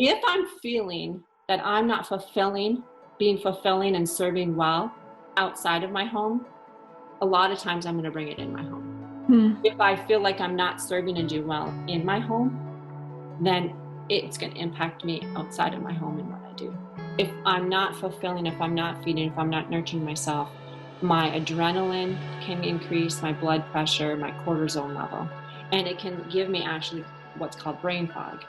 If I'm feeling that I'm not being fulfilling and serving well outside of my home, a lot of times I'm going to bring it in my home. If I feel like I'm not serving and doing well in my home, then it's going to impact me outside of my home and what I do. If I'm not fulfilling, if I'm not feeding, if I'm not nurturing myself, my adrenaline can increase, my blood pressure, my cortisol level, and it can give me actually what's called brain fog.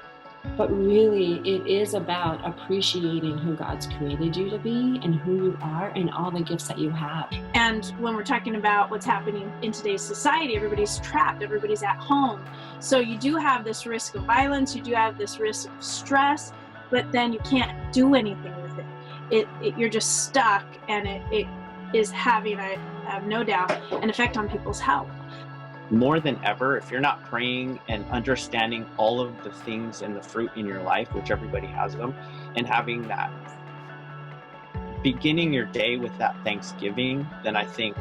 But really, it is about appreciating who God's created you to be and who you are and all the gifts that you have. And when we're talking about what's happening in today's society, everybody's trapped, everybody's at home. So you do have this risk of violence, you do have this risk of stress, but then you can't do anything with it. You're just stuck, and it is having, I have no doubt, an effect on people's health. More than ever, if you're not praying and understanding all of the things and the fruit in your life, which everybody has them, and having that, beginning your day with that thanksgiving, then I think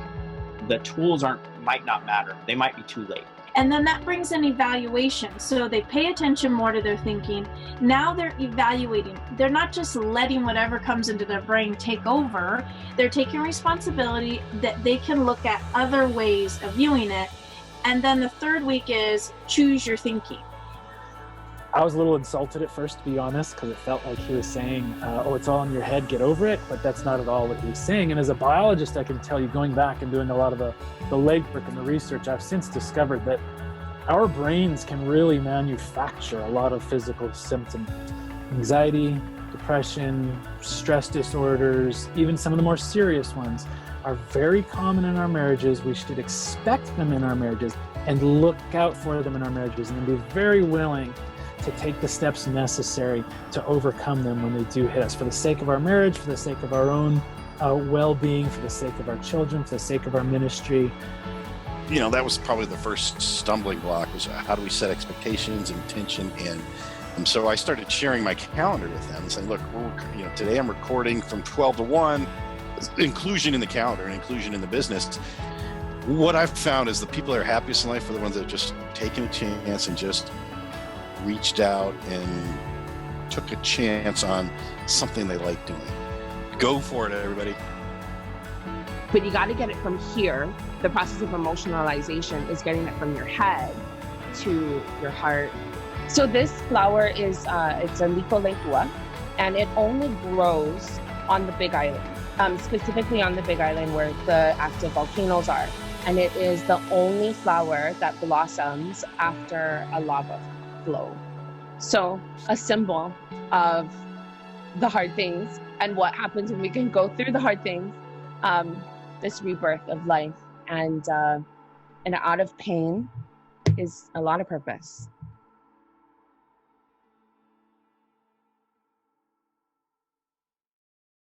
the tools might not matter. They might be too late. And then that brings an evaluation. So they pay attention more to their thinking. Now they're evaluating. They're not just letting whatever comes into their brain take over. They're taking responsibility that they can look at other ways of viewing it. And then the third week is choose your thinking. I was a little insulted at first, to be honest, because it felt like he was saying, oh, it's all in your head, get over it. But that's not at all what he was saying. And as a biologist, I can tell you, going back and doing a lot of the legwork and the research, I've since discovered that our brains can really manufacture a lot of physical symptoms. Anxiety, depression, stress disorders, even some of the more serious ones are very common in our marriages. We should expect them in our marriages and look out for them in our marriages, and be very willing to take the steps necessary to overcome them when they do hit us, for the sake of our marriage, for the sake of our own well-being, for the sake of our children, for the sake of our ministry. You know, that was probably the first stumbling block, was how do we set expectations and intention. And so I started sharing my calendar with them and saying, look, today I'm recording from 12 to 1, inclusion in the calendar and inclusion in the business. What I've found is the people that are happiest in life are the ones that have just taken a chance and just reached out and took a chance on something they like doing. Go for it, everybody. But you got to get it from here. The process of emotionalization is getting it from your head to your heart. So this flower is, it's a Licoletua, and it only grows on the Big Island, specifically on the Big Island where the active volcanoes are. And it is the only flower that blossoms after a lava flow. So a symbol of the hard things and what happens when we can go through the hard things, this rebirth of life, and out of pain is a lot of purpose.